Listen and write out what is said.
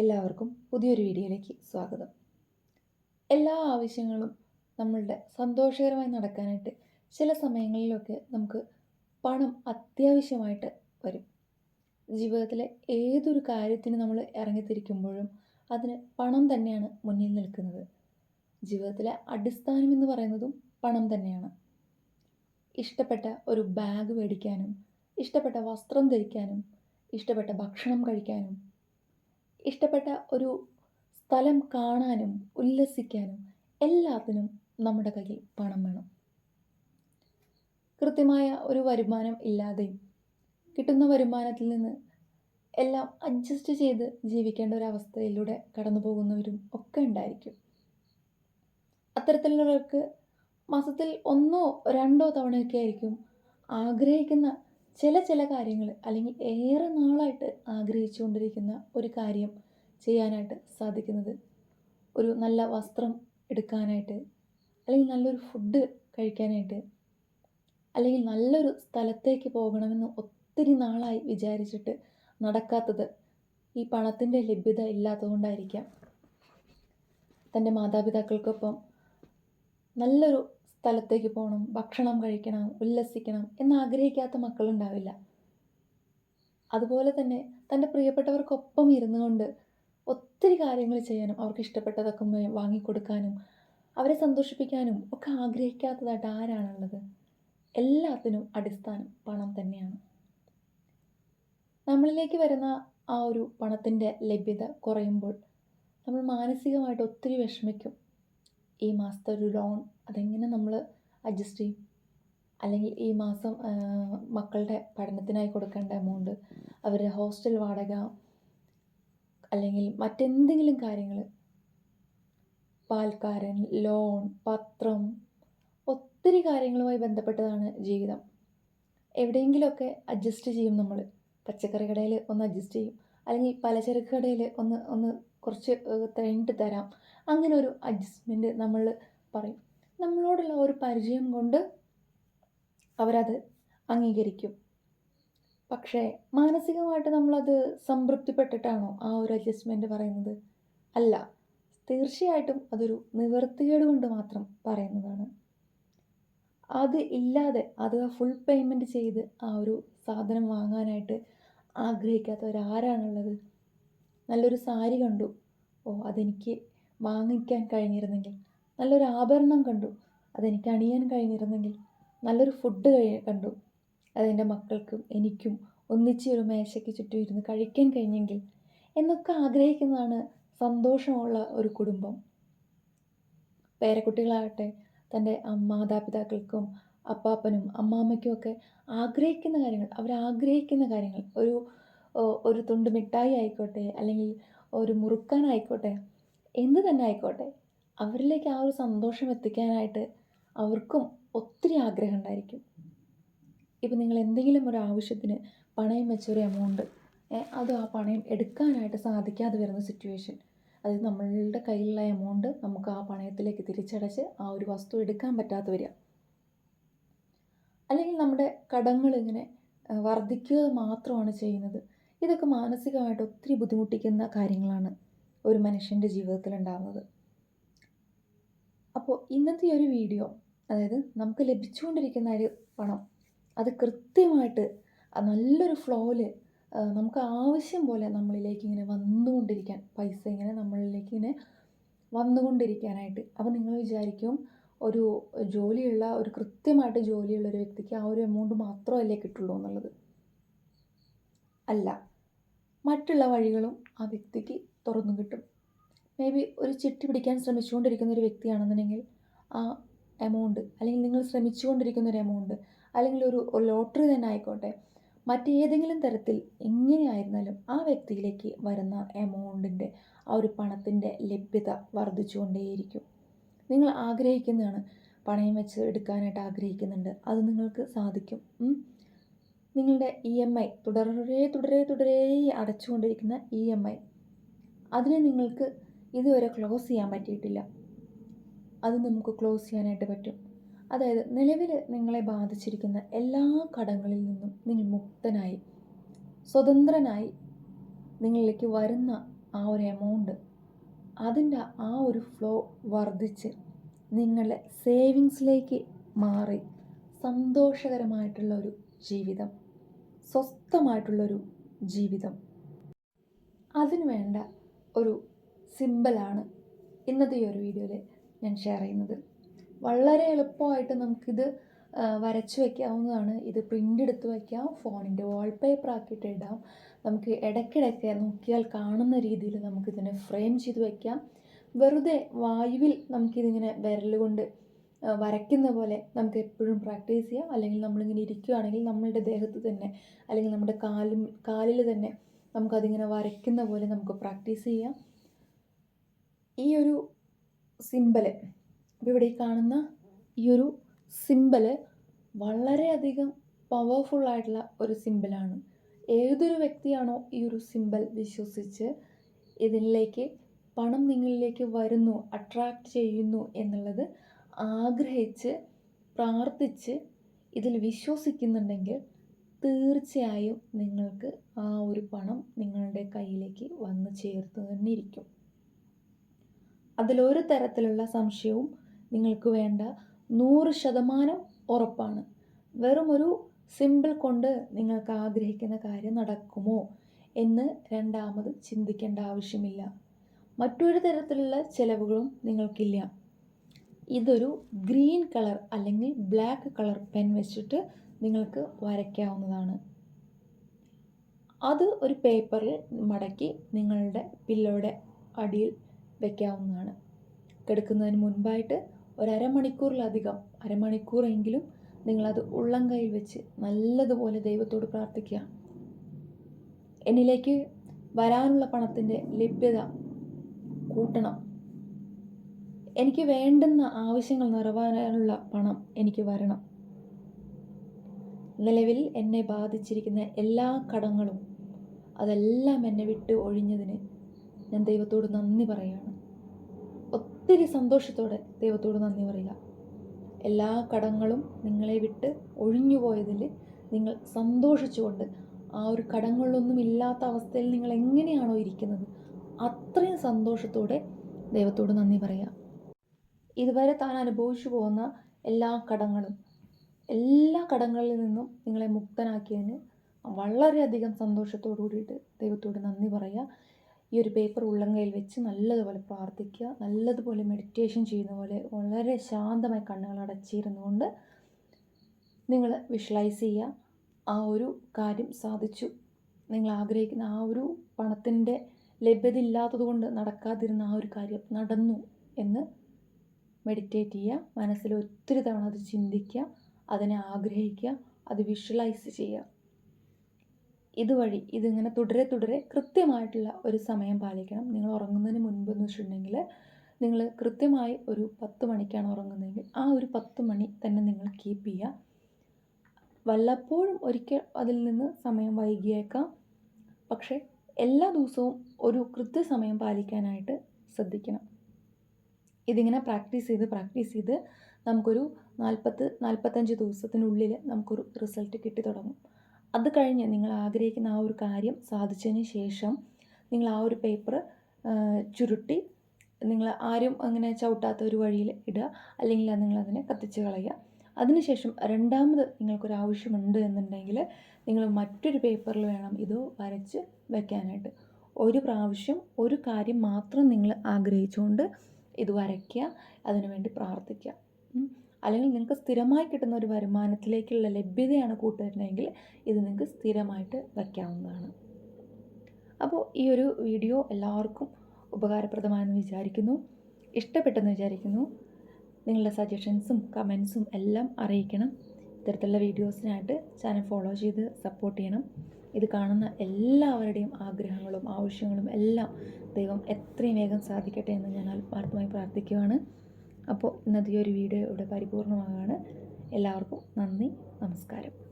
എല്ലാവർക്കും പുതിയൊരു വീഡിയോയിലേക്ക് സ്വാഗതം. എല്ലാ ആവശ്യങ്ങളും നമ്മളുടെ സന്തോഷകരമായി നടക്കാനായിട്ട് ചില സമയങ്ങളിലൊക്കെ നമുക്ക് പണം അത്യാവശ്യമായിട്ട് വരും. ജീവിതത്തിലെ ഏതൊരു കാര്യത്തിന് നമ്മൾ ഇറങ്ങിത്തിരിക്കുമ്പോഴും അതിന് പണം തന്നെയാണ് മുന്നിൽ നിൽക്കുന്നത്. ജീവിതത്തിലെ അടിസ്ഥാനം എന്ന് പറയുന്നതും പണം തന്നെയാണ്. ഇഷ്ടപ്പെട്ട ഒരു ബാഗ് മേടിക്കാനും, ഇഷ്ടപ്പെട്ട വസ്ത്രം ധരിക്കാനും, ഇഷ്ടപ്പെട്ട ഭക്ഷണം കഴിക്കാനും, ഇഷ്ടപ്പെട്ട ഒരു സ്ഥലം കാണാനും ഉല്ലസിക്കാനും എല്ലാത്തിനും നമ്മുടെ കയ്യിൽ പണം വേണം. കൃത്യമായ ഒരു വരുമാനം ഇല്ലാതെയും കിട്ടുന്ന വരുമാനത്തിൽ നിന്ന് എല്ലാം അഡ്ജസ്റ്റ് ചെയ്ത് ജീവിക്കേണ്ട ഒരു അവസ്ഥയിലൂടെ കടന്നു പോകുന്നവരും ഒക്കെ ഉണ്ടായിരിക്കും. അത്തരത്തിലുള്ളവർക്ക് മാസത്തിൽ 1-2 തവണയൊക്കെ ആയിരിക്കും ആഗ്രഹിക്കുന്ന ചില കാര്യങ്ങൾ, അല്ലെങ്കിൽ ഏറെ നാളായിട്ട് ആഗ്രഹിച്ചുകൊണ്ടിരിക്കുന്ന ഒരു കാര്യം ചെയ്യാനായിട്ട് സാധിക്കുന്നത്. ഒരു നല്ല വസ്ത്രം എടുക്കാനായിട്ട്, അല്ലെങ്കിൽ നല്ലൊരു ഫുഡ് കഴിക്കാനായിട്ട്, അല്ലെങ്കിൽ നല്ലൊരു സ്ഥലത്തേക്ക് പോകണമെന്ന് ഒത്തിരി നാളായി വിചാരിച്ചിട്ട് നടക്കാത്തത് ഈ പണത്തിൻ്റെ ലഭ്യത ഇല്ലാത്തതുകൊണ്ടായിരിക്കാം. തൻ്റെ മാതാപിതാക്കൾക്കൊപ്പം നല്ലൊരു സ്ഥലത്തേക്ക് പോകണം, ഭക്ഷണം കഴിക്കണം, ഉല്ലസിക്കണം എന്നാഗ്രഹിക്കാത്ത മക്കളുണ്ടാവില്ല. അതുപോലെ തന്നെ തൻ്റെ പ്രിയപ്പെട്ടവർക്കൊപ്പം ഇരുന്നു കൊണ്ട് ഒത്തിരി കാര്യങ്ങൾ ചെയ്യാനും, അവർക്ക് ഇഷ്ടപ്പെട്ടതൊക്കെ വാങ്ങിക്കൊടുക്കാനും, അവരെ സന്തോഷിപ്പിക്കാനും ഒക്കെ ആഗ്രഹിക്കാത്തതായിട്ട് ആരാണുള്ളത്? എല്ലാത്തിനും അടിസ്ഥാനം പണം തന്നെയാണ്. നമ്മളിലേക്ക് വരുന്ന ആ ഒരു പണത്തിൻ്റെ ലഭ്യത കുറയുമ്പോൾ നമ്മൾ മാനസികമായിട്ട് ഒത്തിരി വിഷമിക്കും. ഈ മാസത്തെ ഒരു ലോൺ അതെങ്ങനെ നമ്മൾ അഡ്ജസ്റ്റ് ചെയ്യും? അല്ലെങ്കിൽ ഈ മാസം മക്കളുടെ പഠനത്തിനായി കൊടുക്കേണ്ട എമൗണ്ട്, അവരുടെ ഹോസ്റ്റൽ വാടക, അല്ലെങ്കിൽ മറ്റെന്തെങ്കിലും കാര്യങ്ങൾ, പാൽക്കാരൻ, ലോൺ, പത്രം, ഒത്തിരി കാര്യങ്ങളുമായി ബന്ധപ്പെട്ടതാണ് ജീവിതം. എവിടെയെങ്കിലുമൊക്കെ അഡ്ജസ്റ്റ് ചെയ്യും നമ്മൾ. പച്ചക്കറി കടയിൽ ഒന്ന് അഡ്ജസ്റ്റ് ചെയ്യും, അല്ലെങ്കിൽ പലചരക്ക് കടയിൽ ഒന്ന് കുറച്ച് കഴിഞ്ഞിട്ട് തരാം, അങ്ങനെ ഒരു അഡ്ജസ്റ്റ്മെൻറ്റ് നമ്മൾ പറയും. നമ്മളോടുള്ള ഒരു പരിചയം കൊണ്ട് അവരത് അംഗീകരിക്കും. പക്ഷേ മാനസികമായിട്ട് നമ്മളത് സംതൃപ്തിപ്പെട്ടിട്ടാണോ ആ ഒരു അഡ്ജസ്റ്റ്മെൻറ്റ് പറയുന്നത്? അല്ല, തീർച്ചയായിട്ടും അതൊരു നിവൃത്തികേട് കൊണ്ട് മാത്രം പറയുന്നതാണ്. അത് ഇല്ലാതെ അത് ഫുൾ പേയ്മെൻറ്റ് ചെയ്ത് ആ ഒരു സാധനം വാങ്ങാനായിട്ട് ആഗ്രഹിക്കാത്തവരാരാണുള്ളത്? നല്ലൊരു സാരി കണ്ടു, അതെനിക്ക് വാങ്ങിക്കാൻ കഴിഞ്ഞിരുന്നെങ്കിൽ. നല്ലൊരു ആഭരണം കണ്ടു, അതെനിക്ക് അണിയാൻ കഴിഞ്ഞിരുന്നെങ്കിൽ. നല്ലൊരു ഫുഡ് കണ്ടു, അതെൻ്റെ മക്കൾക്കും എനിക്കും ഒന്നിച്ച് ഒരു മേശയ്ക്ക് ചുറ്റും ഇരുന്ന് കഴിക്കാൻ കഴിഞ്ഞെങ്കിൽ എന്നൊക്കെ ആഗ്രഹിക്കുന്നതാണ് സന്തോഷമുള്ള ഒരു കുടുംബം. പേരക്കുട്ടികളാകട്ടെ തൻ്റെ മാതാപിതാക്കൾക്കും അപ്പാപ്പനും അമ്മാമ്മയ്ക്കും ഒക്കെ ആഗ്രഹിക്കുന്ന കാര്യങ്ങൾ, അവരാഗ്രഹിക്കുന്ന കാര്യങ്ങൾ, ഒരു തുണ്ട് മിഠായി ആയിക്കോട്ടെ, അല്ലെങ്കിൽ ഒരു മുറുക്കാനായിക്കോട്ടെ, എന്ത് തന്നെ ആയിക്കോട്ടെ, അവരിലേക്ക് ആ ഒരു സന്തോഷം എത്തിക്കാനായിട്ട് അവർക്കും ഒത്തിരി ആഗ്രഹം ഉണ്ടായിരിക്കും. ഇപ്പം നിങ്ങൾ എന്തെങ്കിലും ഒരു ആവശ്യത്തിന് പണയം വെച്ചൊരു എമൗണ്ട്, അത് ആ പണയം എടുക്കാനായിട്ട് സാധിക്കാതെ വരുന്ന സിറ്റുവേഷൻ, അതായത് നമ്മളുടെ കയ്യിലുള്ള എമൗണ്ട് നമുക്ക് ആ പണയത്തിലേക്ക് തിരിച്ചടച്ച് ആ ഒരു വസ്തു എടുക്കാൻ പറ്റാതെ വരിക, അല്ലെങ്കിൽ നമ്മുടെ കടങ്ങൾ ഇങ്ങനെ വർദ്ധിക്കുക മാത്രമാണ് ചെയ്യുന്നത്. ഇതൊക്കെ മാനസികമായിട്ട് ഒത്തിരി ബുദ്ധിമുട്ടിക്കുന്ന കാര്യങ്ങളാണ് ഒരു മനുഷ്യൻ്റെ ജീവിതത്തിൽ ഉണ്ടാകുന്നത്. അപ്പോൾ ഇന്നത്തെ ഒരു വീഡിയോ, അതായത് നമുക്ക് ലഭിച്ചുകൊണ്ടിരിക്കുന്ന ഒരു പണം, അത് കൃത്യമായിട്ട് നല്ലൊരു ഫ്ലോയിൽ നമുക്ക് ആവശ്യം പോലെ നമ്മളിലേക്ക് ഇങ്ങനെ വന്നുകൊണ്ടിരിക്കാൻ, പൈസ ഇങ്ങനെ നമ്മളിലേക്ക് ഇങ്ങനെ വന്നുകൊണ്ടിരിക്കാനായിട്ട്. അപ്പോൾ നിങ്ങൾ വിചാരിക്കും ഒരു ജോലിയുള്ള, ഒരു കൃത്യമായിട്ട് ജോലിയുള്ള ഒരു വ്യക്തിക്ക് ആ ഒരു എമൗണ്ട് മാത്രമല്ലേ കിട്ടുള്ളൂ എന്നുള്ളത്. അല്ല, മറ്റുള്ള വഴികളും ആ വ്യക്തിക്ക് തുറന്നു കിട്ടും. മേ ബി ഒരു ചിട്ടി പിടിക്കാൻ ശ്രമിച്ചുകൊണ്ടിരിക്കുന്ന ഒരു വ്യക്തിയാണെന്നുണ്ടെങ്കിൽ ആ എമൗണ്ട്, അല്ലെങ്കിൽ നിങ്ങൾ ശ്രമിച്ചുകൊണ്ടിരിക്കുന്ന ഒരു എമൗണ്ട്, അല്ലെങ്കിൽ ഒരു ലോട്ടറി തന്നെ ആയിക്കോട്ടെ, മറ്റേതെങ്കിലും തരത്തിൽ എങ്ങനെയായിരുന്നാലും ആ വ്യക്തിയിലേക്ക് വരുന്ന എമൗണ്ടിൻ്റെ, ആ ഒരു പണത്തിൻ്റെ ലഭ്യത വർദ്ധിച്ചുകൊണ്ടേയിരിക്കും. നിങ്ങൾ ആഗ്രഹിക്കുന്നതാണ്, പണയം വെച്ച് എടുക്കാനായിട്ട് ആഗ്രഹിക്കുന്നുണ്ട്, അത് നിങ്ങൾക്ക് സാധിക്കും. നിങ്ങളുടെ EMI തുടരെ അടച്ചുകൊണ്ടിരിക്കുന്ന EMI, അതിനെ നിങ്ങൾക്ക് ഇതുവരെ ക്ലോസ് ചെയ്യാൻ പറ്റിയിട്ടില്ല, അത് നമുക്ക് ക്ലോസ് ചെയ്യാനായിട്ട് പറ്റും. അതായത് നിലവിൽ നിങ്ങളെ ബാധിച്ചിരിക്കുന്ന എല്ലാ കടങ്ങളിൽ നിന്നും നിങ്ങൾ മുക്തനായി, സ്വതന്ത്രനായി നിങ്ങളിലേക്ക് വരുന്ന ആ ഒരു എമൗണ്ട്, അതിൻ്റെ ആ ഒരു ഫ്ലോ വർദ്ധിച്ച് നിങ്ങളുടെ സേവിങ്സിലേക്ക് മാറി സന്തോഷകരമായിട്ടുള്ള ഒരു ജീവിതം, സ്വസ്ഥമായിട്ടുള്ളൊരു ജീവിതം, അതിന് വേണ്ട ഒരു സിമ്പിളാണ് ഇന്നത്തെ ഈ ഒരു വീഡിയോയിൽ ഞാൻ ഷെയർ ചെയ്യുന്നത്. വളരെ എളുപ്പമായിട്ട് നമുക്കിത് വരച്ച് വയ്ക്കാവുന്നതാണ്. ഇത് പ്രിൻ്റ് എടുത്ത് വയ്ക്കാം, ഫോണിൻ്റെ വാൾപേപ്പർ ആക്കിയിട്ട് ഇടാം. നമുക്ക് ഇടയ്ക്കിടയ്ക്ക് നോക്കിയാൽ കാണുന്ന രീതിയിൽ നമുക്കിതിനെ ഫ്രെയിം ചെയ്ത് വയ്ക്കാം. വെറുതെ വായുവിൽ നമുക്കിതിങ്ങനെ വിരൽ കൊണ്ട് വരയ്ക്കുന്ന പോലെ നമുക്ക് എപ്പോഴും പ്രാക്ടീസ് ചെയ്യാം. അല്ലെങ്കിൽ നമ്മളിങ്ങനെ ഇരിക്കുകയാണെങ്കിൽ നമ്മളുടെ ദേഹത്ത് തന്നെ അല്ലെങ്കിൽ നമ്മുടെ കാലിൽ തന്നെ നമുക്കതിങ്ങനെ വരയ്ക്കുന്ന പോലെ നമുക്ക് പ്രാക്ടീസ് ചെയ്യാം. ഈ ഒരു സിമ്പല്, അപ്പോൾ ഇവിടെ ഈ കാണുന്ന ഈ ഒരു സിമ്പല് വളരെയധികം പവർഫുള്ളായിട്ടുള്ള ഒരു സിമ്പലാണ്. ഏതൊരു വ്യക്തിയാണോ ഈ ഒരു സിമ്പൽ വിശ്വസിച്ച് ഇതിലേക്ക് പണം നിങ്ങളിലേക്ക് വരുന്നു, അട്രാക്റ്റ് ചെയ്യുന്നു എന്നുള്ളത് ആഗ്രഹിച്ച് പ്രാർത്ഥിച്ച് ഇതിൽ വിശ്വസിക്കുന്നുണ്ടെങ്കിൽ തീർച്ചയായും നിങ്ങൾക്ക് ആ ഒരു പണം നിങ്ങളുടെ കയ്യിലേക്ക് വന്നു ചേർത്ത് തന്നെ ഇരിക്കും. അതിലൊരു തരത്തിലുള്ള സംശയവും നിങ്ങൾക്ക് വേണ്ട. 100% ഉറപ്പാണ്. വെറും ഒരു സിമ്പിൾ കൊണ്ട് നിങ്ങൾക്ക് ആഗ്രഹിക്കുന്ന കാര്യം നടക്കുമോ എന്ന് രണ്ടാമത് ചിന്തിക്കേണ്ട ആവശ്യമില്ല. മറ്റൊരു തരത്തിലുള്ള ചിലവുകളും നിങ്ങൾക്കില്ല. ഇതൊരു ഗ്രീൻ കളർ അല്ലെങ്കിൽ ബ്ലാക്ക് കളർ പെൻ വെച്ചിട്ട് നിങ്ങൾക്ക് വരയ്ക്കാവുന്നതാണ്. അത് ഒരു പേപ്പറിൽ മടക്കി നിങ്ങളുടെ പില്ലോയുടെ അടിയിൽ വയ്ക്കാവുന്നതാണ്. കിടക്കുന്നതിന് മുൻപായിട്ട് ഒരു അരമണിക്കൂറെങ്കിലും നിങ്ങളത് ഉള്ളം കയ്യിൽ വെച്ച് നല്ലതുപോലെ ദൈവത്തോട് പ്രാർത്ഥിക്കുക. എന്നിലേക്ക് വരാനുള്ള പണത്തിൻ്റെ ലഭ്യത കൂട്ടണം. എനിക്ക് വേണ്ടുന്ന ആവശ്യങ്ങൾ നിറവേറാനുള്ള പണം എനിക്ക് വരണം. നിലവിൽ എന്നെ ബാധിച്ചിരിക്കുന്ന എല്ലാ കടങ്ങളും അതെല്ലാം എന്നെ വിട്ട് ഒഴിഞ്ഞതിന് ഞാൻ ദൈവത്തോട് നന്ദി പറയുകയാണ്. ഒത്തിരി സന്തോഷത്തോടെ ദൈവത്തോട് നന്ദി പറയുക. എല്ലാ കടങ്ങളും നിങ്ങളെ വിട്ട് ഒഴിഞ്ഞു പോയതിൽ നിങ്ങൾ സന്തോഷിച്ചുകൊണ്ട് ആ ഒരു കടങ്ങളിലൊന്നും ഇല്ലാത്ത അവസ്ഥയിൽ നിങ്ങൾ എങ്ങനെയാണോ ഇരിക്കുന്നത് അത്രയും സന്തോഷത്തോടെ ദൈവത്തോട് നന്ദി പറയുക. ഇതുവരെ താൻ അനുഭവിച്ചു പോകുന്ന എല്ലാ കടങ്ങളിൽ നിന്നും നിങ്ങളെ മുക്തനാക്കിയതിന് വളരെയധികം സന്തോഷത്തോടു കൂടിയിട്ട് ദൈവത്തോട് നന്ദി പറയുക. ഈ ഒരു പേപ്പർ ഉള്ളംകൈയിൽ വെച്ച് നല്ലതുപോലെ പ്രാർത്ഥിക്കുക. നല്ലതുപോലെ മെഡിറ്റേഷൻ ചെയ്യുന്ന പോലെ വളരെ ശാന്തമായി കണ്ണുകൾ അടച്ചിരുന്നുകൊണ്ട് നിങ്ങൾ വിഷ്വലൈസ് ചെയ്യുക. ആ ഒരു കാര്യം സാധിച്ചു, നിങ്ങൾ ആഗ്രഹിക്കുന്ന ആ ഒരു പണത്തിൻ്റെ ലഭ്യത ഇല്ലാത്തത് കൊണ്ട് നടക്കാതിരുന്ന ആ ഒരു കാര്യം നടന്നു എന്ന് മെഡിറ്റേറ്റ് ചെയ്യുക. മനസ്സിൽ ഒത്തിരി തവണ അത് ചിന്തിക്കുക, അതിനെ ആഗ്രഹിക്കുക, അത് വിഷ്വലൈസ് ചെയ്യുക. ഇതുവഴി ഇതിങ്ങനെ തുടരെ കൃത്യമായിട്ടുള്ള ഒരു സമയം പാലിക്കണം. നിങ്ങൾ ഉറങ്ങുന്നതിന് മുൻപ് എന്ന് വെച്ചിട്ടുണ്ടെങ്കിൽ നിങ്ങൾ കൃത്യമായി ഒരു 10 മണിക്കാണ് ഉറങ്ങുന്നതെങ്കിൽ ആ ഒരു 10 മണി തന്നെ നിങ്ങൾ കീപ്പ് ചെയ്യുക. വല്ലപ്പോഴും ഒരിക്കൽ അതിൽ നിന്ന് സമയം വൈകിയേക്കാം. പക്ഷേ എല്ലാ ദിവസവും ഒരു കൃത്യസമയം പാലിക്കാനായിട്ട് ശ്രദ്ധിക്കണം. ഇതിങ്ങനെ പ്രാക്ടീസ് ചെയ്ത് നമുക്കൊരു 40-45 ദിവസത്തിനുള്ളിൽ നമുക്കൊരു റിസൾട്ട് കിട്ടി തുടങ്ങും. അത് കഴിഞ്ഞ് നിങ്ങൾ ആഗ്രഹിക്കുന്ന ആ ഒരു കാര്യം സാധിച്ചതിന് ശേഷം നിങ്ങൾ ആ ഒരു പേപ്പർ ചുരുട്ടി നിങ്ങൾ ആരും അങ്ങനെ ചവിട്ടാത്ത ഒരു വഴിയിൽ ഇടുക, അല്ലെങ്കിൽ നിങ്ങളതിനെ കത്തിച്ച് കളയുക. അതിനുശേഷം രണ്ടാമത് നിങ്ങൾക്കൊരാവശ്യമുണ്ട് എന്നുണ്ടെങ്കിൽ നിങ്ങൾ മറ്റൊരു പേപ്പറിൽ വേണം ഇത് വരച്ച് വയ്ക്കാനായിട്ട്. ഒരു പ്രാവശ്യം ഒരു കാര്യം മാത്രം നിങ്ങൾ ആഗ്രഹിച്ചുകൊണ്ട് ഇത് വരയ്ക്കുക, അതിനുവേണ്ടി പ്രാർത്ഥിക്കുക. അല്ലെങ്കിൽ നിങ്ങൾക്ക് സ്ഥിരമായി കിട്ടുന്ന ഒരു വരുമാനത്തിലേക്കുള്ള ലഭ്യതയാണ് കൂട്ടുവരുന്നതെങ്കിൽ ഇത് നിങ്ങൾക്ക് സ്ഥിരമായിട്ട് വയ്ക്കാവുന്നതാണ്. അപ്പോൾ ഈ ഒരു വീഡിയോ എല്ലാവർക്കും ഉപകാരപ്രദമായെന്ന് വിചാരിക്കുന്നു, ഇഷ്ടപ്പെട്ടെന്ന് വിചാരിക്കുന്നു. നിങ്ങളുടെ സജഷൻസും കമൻസും എല്ലാം അറിയിക്കണം. ഇത്തരത്തിലുള്ള വീഡിയോസിനായിട്ട് ചാനൽ ഫോളോ ചെയ്ത് സപ്പോർട്ട് ചെയ്യണം. ഇത് കാണുന്ന എല്ലാവരുടെയും ആഗ്രഹങ്ങളും ആവശ്യങ്ങളും എല്ലാം ദൈവം എത്രയും വേഗം സാധിക്കട്ടെ എന്ന് ഞാൻ ആത്മാർത്ഥമായി പ്രാർത്ഥിക്കുകയാണ്. അപ്പോൾ ഇന്നത്തെ ഈ ഒരു വീഡിയോ ഇവിടെ പരിപൂർണമാകാണ്. എല്ലാവർക്കും നന്ദി, നമസ്കാരം.